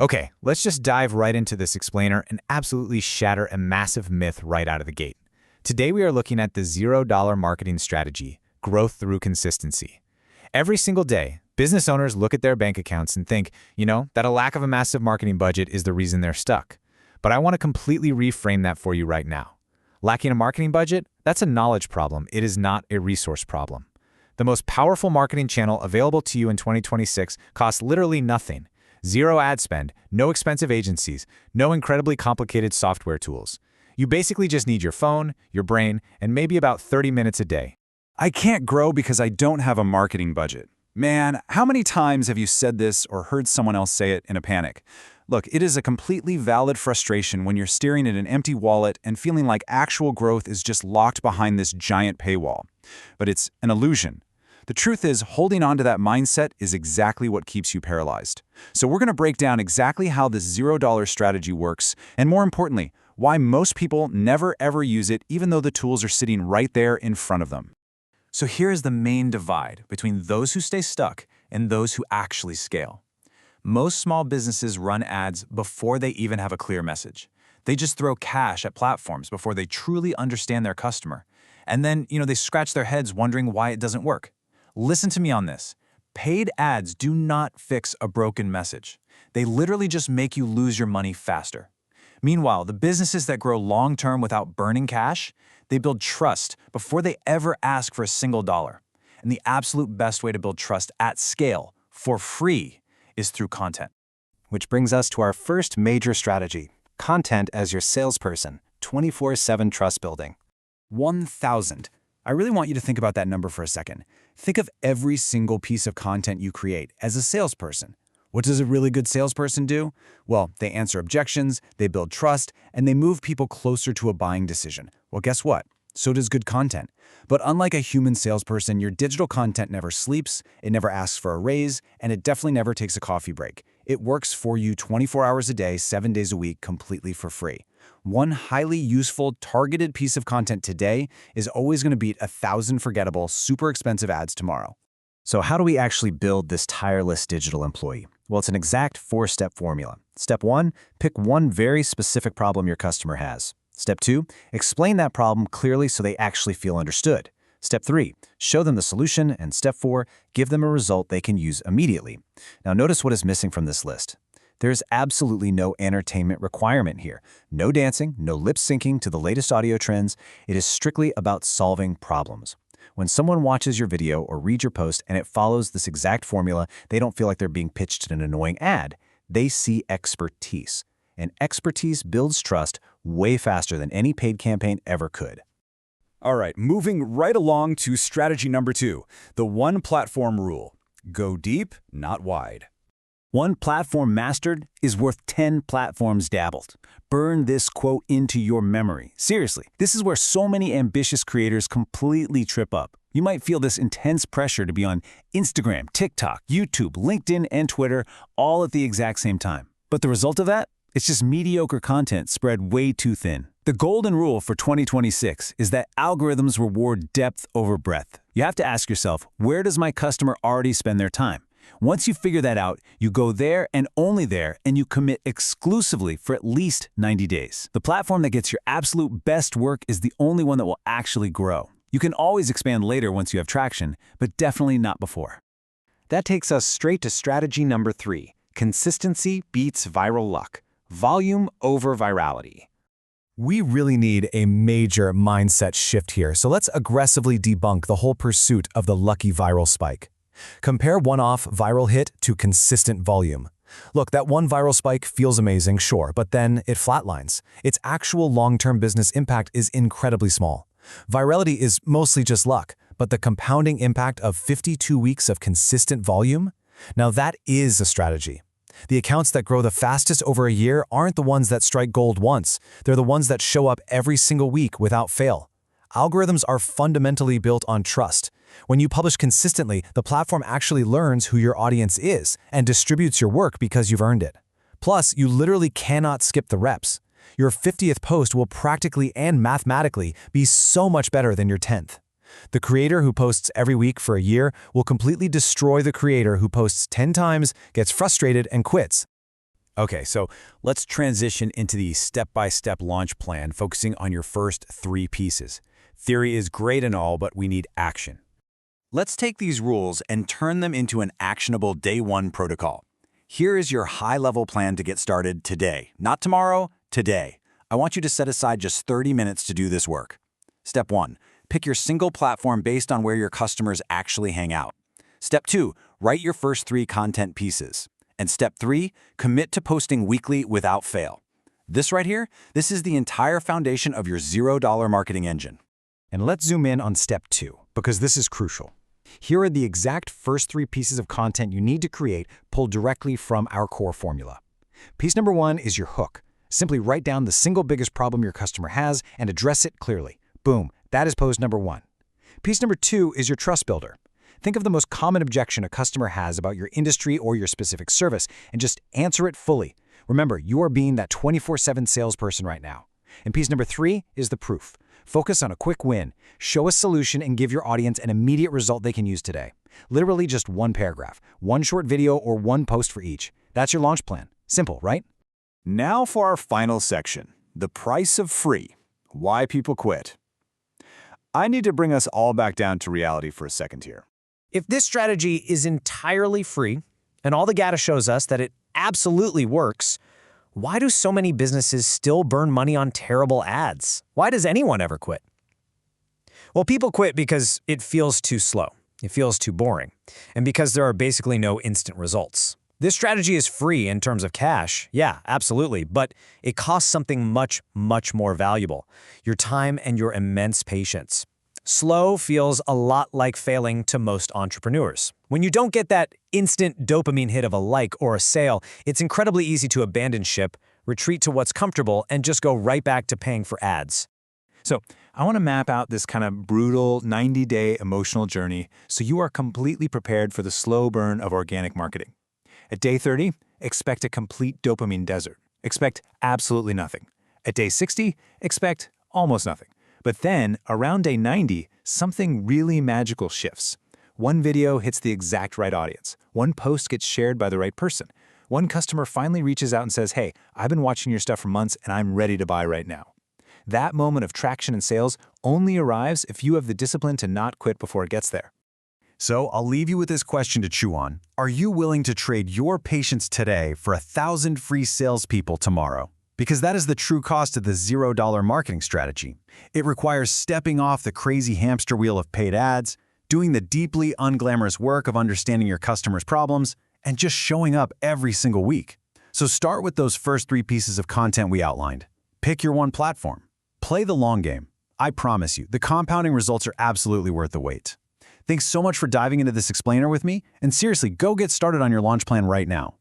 Okay, let's just dive right into this explainer and absolutely shatter a massive myth right out of the gate. Today we are looking at the $0 marketing strategy, growth through consistency. Every single day, business owners look at their bank accounts and think, that a lack of a massive marketing budget is the reason they're stuck. But I want to completely reframe that for you right now. Lacking a marketing budget? That's a knowledge problem. It is not a resource problem. The most powerful marketing channel available to you in 2026 costs literally nothing. Zero ad spend, no expensive agencies, no incredibly complicated software tools. You basically just need your phone, your brain, and maybe about 30 minutes a day. I can't grow because I don't have a marketing budget. Man, how many times have you said this or heard someone else say it in a panic? Look, it is a completely valid frustration when you're staring at an empty wallet and feeling like actual growth is just locked behind this giant paywall. But it's an illusion. The truth is, holding on to that mindset is exactly what keeps you paralyzed. So we're going to break down exactly how this $0 strategy works, and more importantly, why most people never ever use it even though the tools are sitting right there in front of them. So here's the main divide between those who stay stuck and those who actually scale. Most small businesses run ads before they even have a clear message. They just throw cash at platforms before they truly understand their customer. And then, they scratch their heads wondering why it doesn't work. Listen to me on this. Paid ads do not fix a broken message. They literally just make you lose your money faster. Meanwhile, the businesses that grow long-term without burning cash, they build trust before they ever ask for a single dollar. And the absolute best way to build trust at scale, for free, is through content. Which brings us to our first major strategy, content as your salesperson, 24/7 trust building. 1,000. I really want you to think about that number for a second. Think of every single piece of content you create as a salesperson. What does a really good salesperson do? Well, they answer objections, they build trust, and they move people closer to a buying decision. Well, guess what? So does good content. But unlike a human salesperson, your digital content never sleeps, it never asks for a raise, and it definitely never takes a coffee break. It works for you 24 hours a day, 7 days a week, completely for free. One highly useful, targeted piece of content today is always going to beat 1,000 forgettable, super expensive ads tomorrow. So how do we actually build this tireless digital employee? Well, it's an exact 4-step formula. Step 1, pick one very specific problem your customer has. Step 2, explain that problem clearly so they actually feel understood. Step 3, show them the solution. And Step 4, give them a result they can use immediately. Now notice what is missing from this list. There's absolutely no entertainment requirement here. No dancing, no lip syncing to the latest audio trends. It is strictly about solving problems. When someone watches your video or reads your post and it follows this exact formula, they don't feel like they're being pitched an annoying ad. They see expertise. And expertise builds trust way faster than any paid campaign ever could. All right, moving right along to strategy number 2, the one platform rule. Go deep, not wide. One platform mastered is worth 10 platforms dabbled. Burn this quote into your memory. Seriously, this is where so many ambitious creators completely trip up. You might feel this intense pressure to be on Instagram, TikTok, YouTube, LinkedIn, and Twitter all at the exact same time. But the result of that? It's just mediocre content spread way too thin. The golden rule for 2026 is that algorithms reward depth over breadth. You have to ask yourself, where does my customer already spend their time? Once you figure that out, you go there and only there, and you commit exclusively for at least 90 days. The platform that gets your absolute best work is the only one that will actually grow. You can always expand later once you have traction, but definitely not before. That takes us straight to strategy number 3. Consistency beats viral luck. Volume over virality. We really need a major mindset shift here, so let's aggressively debunk the whole pursuit of the lucky viral spike. Compare one-off viral hit to consistent volume. Look, that one viral spike feels amazing, sure, but then it flatlines. Its actual long-term business impact is incredibly small. Virality is mostly just luck, but the compounding impact of 52 weeks of consistent volume? Now that is a strategy. The accounts that grow the fastest over a year aren't the ones that strike gold once. They're the ones that show up every single week without fail. Algorithms are fundamentally built on trust. When you publish consistently, the platform actually learns who your audience is and distributes your work because you've earned it. Plus, you literally cannot skip the reps. Your 50th post will practically and mathematically be so much better than your 10th. The creator who posts every week for a year will completely destroy the creator who posts 10 times, gets frustrated, and quits. Okay, so let's transition into the step-by-step launch plan, focusing on your first 3 pieces. Theory is great and all, but we need action. Let's take these rules and turn them into an actionable day 1 protocol. Here is your high-level plan to get started today. Not tomorrow, today. I want you to set aside just 30 minutes to do this work. Step 1. Pick your single platform based on where your customers actually hang out. Step 2. Write your first 3 content pieces. And step 3. Commit to posting weekly without fail. This right here, this is the entire foundation of your $0 marketing engine. And let's zoom in on step 2, because this is crucial. Here are the exact first 3 pieces of content you need to create, pulled directly from our core formula. Piece number 1 is your hook. Simply write down the single biggest problem your customer has and address it clearly. Boom, that is pose number 1. Piece number 2 is your trust builder. Think of the most common objection a customer has about your industry or your specific service, and just answer it fully. Remember, you are being that 24/7 salesperson right now. And piece number 3 is the proof. Focus on a quick win. Show a solution and give your audience an immediate result they can use today. Literally just 1 paragraph, 1 short video, or 1 post for each. That's your launch plan. Simple, right? Now for our final section, the price of free. Why people quit. I need to bring us all back down to reality for a second here. If this strategy is entirely free, and all the data shows us that it absolutely works, why do so many businesses still burn money on terrible ads? Why does anyone ever quit? Well, people quit because it feels too slow, it feels too boring, and because there are basically no instant results. This strategy is free in terms of cash, yeah, absolutely, but it costs something much, much more valuable: your time and your immense patience. Slow feels a lot like failing to most entrepreneurs. When you don't get that instant dopamine hit of a like or a sale, it's incredibly easy to abandon ship, retreat to what's comfortable, and just go right back to paying for ads. So I want to map out this kind of brutal 90-day emotional journey so you are completely prepared for the slow burn of organic marketing. At day 30, expect a complete dopamine desert. Expect absolutely nothing. At day 60, expect almost nothing. But then, around day 90, something really magical shifts. One video hits the exact right audience. One post gets shared by the right person. One customer finally reaches out and says, "Hey, I've been watching your stuff for months and I'm ready to buy right now." That moment of traction and sales only arrives if you have the discipline to not quit before it gets there. So I'll leave you with this question to chew on. Are you willing to trade your patience today for 1,000 free salespeople tomorrow? Because that is the true cost of the $0 marketing strategy. It requires stepping off the crazy hamster wheel of paid ads, doing the deeply unglamorous work of understanding your customers' problems, and just showing up every single week. So start with those first 3 pieces of content we outlined. Pick your one platform. Play the long game. I promise you, the compounding results are absolutely worth the wait. Thanks so much for diving into this explainer with me, and seriously, go get started on your launch plan right now.